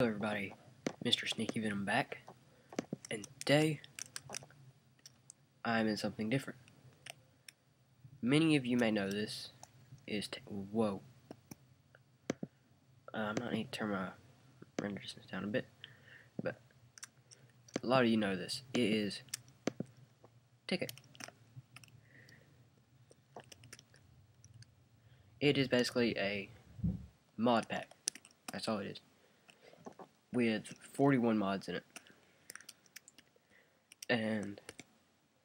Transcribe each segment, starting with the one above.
Hello everybody, Mr. Sneaky Venom back, and today I'm in something different. Many of you may know this is whoa. I might need to turn my render distance down a bit, but a lot of you know this. It is Tekkit. It is basically a mod pack. That's all it is, with 41 mods in it. And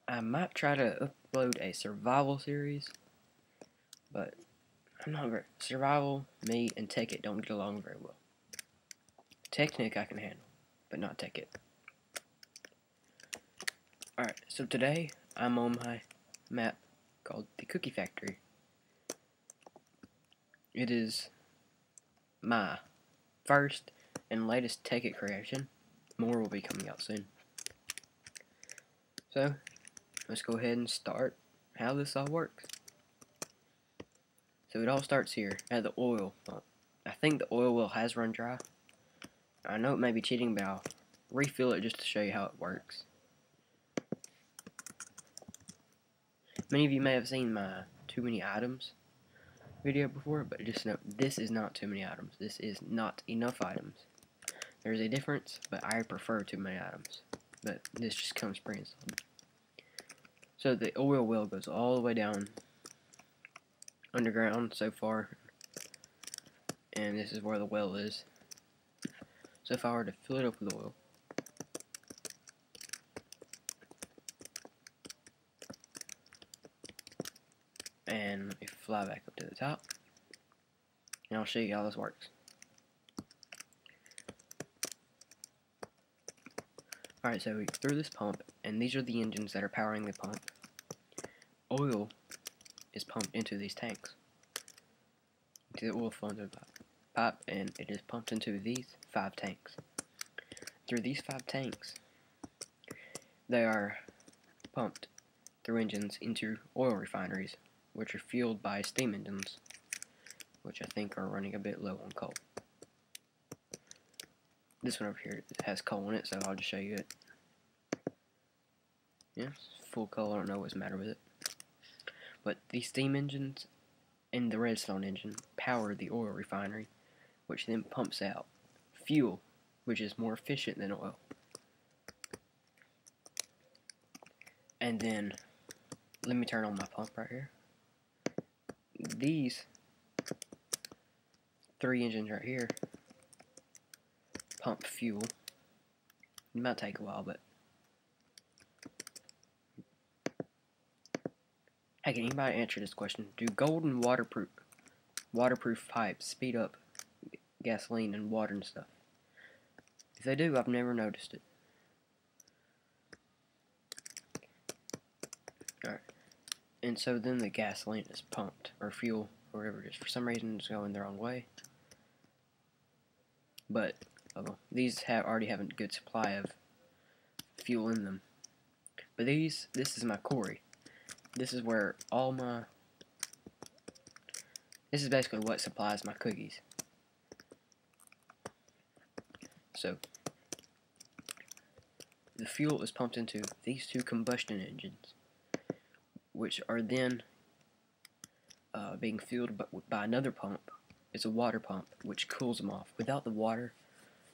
I might try to upload a survival series, but I'm not very... Survival, me, and Tekkit don't get along very well. Technic I can handle, but not Tekkit. Alright, so today I'm on my map called the Cookie Factory. It is my first and latest Tekkit creation. More will be coming out soon. So, let's go ahead and start how this all works. So it all starts here at the oil pump. I think the oil well has run dry. I know it may be cheating, but I'll refill it just to show you how it works. Many of you may have seen my too many items video before, but just know this is not too many items. This is not enough items. There's a difference, but I prefer too many items. But this just comes pre-installed. So the oil well goes all the way down underground so far, and this is where the well is. So if I were to fill it up with oil, and let me fly back up to the top, and I'll show you how this works. Alright, so we through this pump, and these are the engines that are powering the pump. Oil is pumped into these tanks, into the oil flow into the pipe, and it is pumped into these 5 tanks. Through these 5 tanks, they are pumped through engines into oil refineries, which are fueled by steam engines, which I think are running a bit low on coal. This one over here has coal in it, so I'll just show you it. Yeah, it's full coal. I don't know what's the matter with it. But these steam engines and the redstone engine power the oil refinery, which then pumps out fuel, which is more efficient than oil. And then, let me turn on my pump right here. These 3 engines right here pump fuel. It might take a while, but hey, can anybody answer this question? Do gold and waterproof pipes speed up gasoline and water and stuff? If they do, I've never noticed it. Alright. And so then the gasoline is pumped, or fuel, or whatever it is. For some reason it's going the wrong way. But these already have a good supply of fuel in them. But this is my quarry. This is where this is basically what supplies my cookies. So the fuel is pumped into these 2 combustion engines, which are then being fueled by another pump. It's a water pump, which cools them off. Without the water,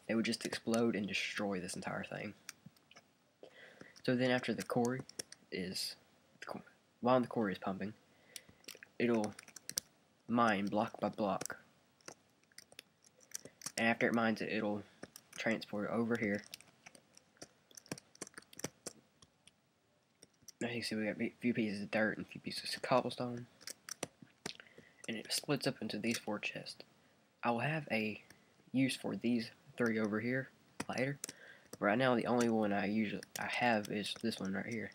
they would just explode and destroy this entire thing. So then after the quarry is, while the quarry is pumping, it'll mine block by block. And after it mines it, it'll transport it over here. Now you can see we got a few pieces of dirt and a few pieces of cobblestone. And it splits up into these 4 chests. I will have a use for these 3 over here later. Right now the only one I have is this one right here.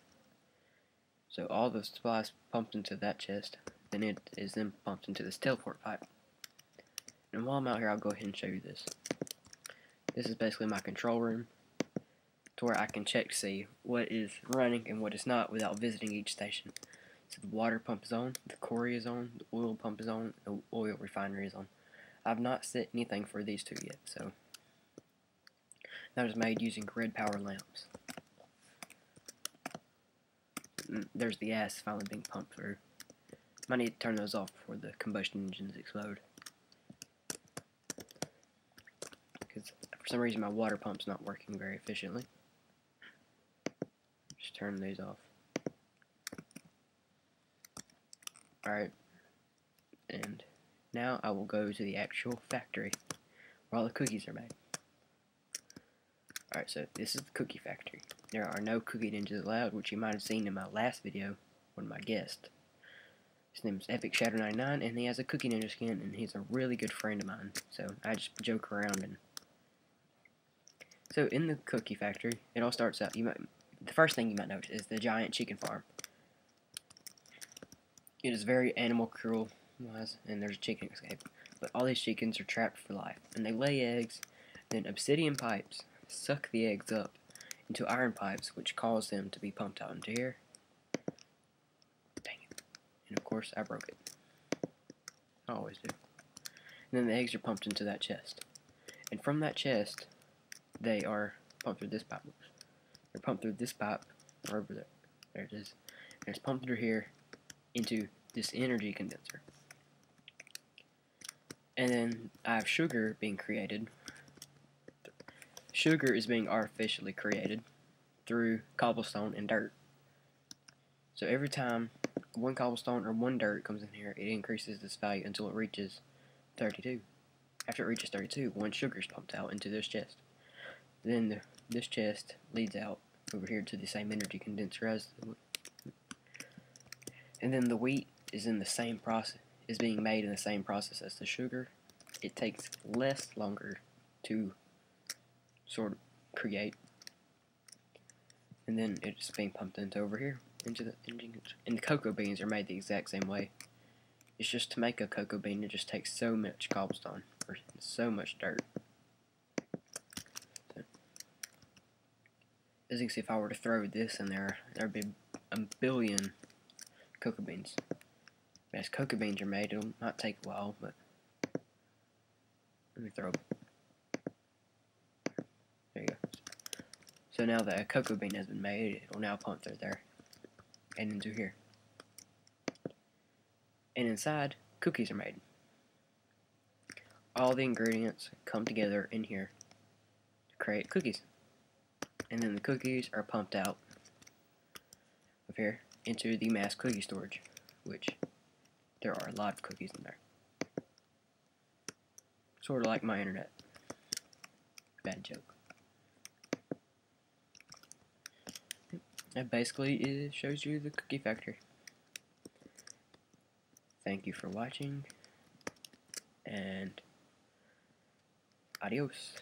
So all the supplies pumped into that chest, then it is then pumped into this teleport pipe. And while I'm out here, I'll go ahead and show you this. This is basically my control room, to where I can check to see what is running and what is not without visiting each station. So the water pump is on, the quarry is on, the oil pump is on, the oil refinery is on. I've not set anything for these 2 yet, so That was made using red power lamps. There's the gas finally being pumped through. Might need to turn those off before the combustion engines explode. Because for some reason my water pump's not working very efficiently. Just turn these off. Alright. And now I will go to the actual factory where all the cookies are made. Alright, so this is the cookie factory. There are no cookie ninjas allowed, which you might have seen in my last video, one of my guests. His name is Epic Shadow 99, and he has a cookie ninja skin, and he's a really good friend of mine. So I just joke around. And so in the cookie factory, it all starts out. The first thing you might notice is the giant chicken farm. It is very animal cruel wise, and there's a chicken escape. But all these chickens are trapped for life, and they lay eggs. Then obsidian pipes suck the eggs up into iron pipes, which cause them to be pumped out into here. Dang it. And of course, I broke it. I always do. And then the eggs are pumped into that chest. And from that chest, they are pumped through this pipe. They're pumped through this pipe, or over there. There it is. And it's pumped through here into this energy condenser. And then I have sugar being created. Sugar is being artificially created through cobblestone and dirt. So every time one cobblestone or one dirt comes in here, it increases this value until it reaches 32. After it reaches 32, one sugar is pumped out into this chest. Then this chest leads out over here to the same energy condenser as the, and then the wheat is in the same process, is being made in the same process as the sugar. It takes longer to sort of create, and then it's being pumped into over here into the engine. And the cocoa beans are made the exact same way. It's just to make a cocoa bean, it just takes so much cobblestone or so much dirt. So, as you can see, if I were to throw this in there, there'd be a billion cocoa beans. As cocoa beans are made, it'll not take a while, but let me throw. There you go. So now that a cocoa bean has been made, it will now pump through there and into here. And inside, cookies are made. All the ingredients come together in here to create cookies. And then the cookies are pumped out of here into the mass cookie storage, which there are a lot of cookies in there. Sort of like my internet. Bad joke. That basically shows you the cookie factory. Thank you for watching, and adios.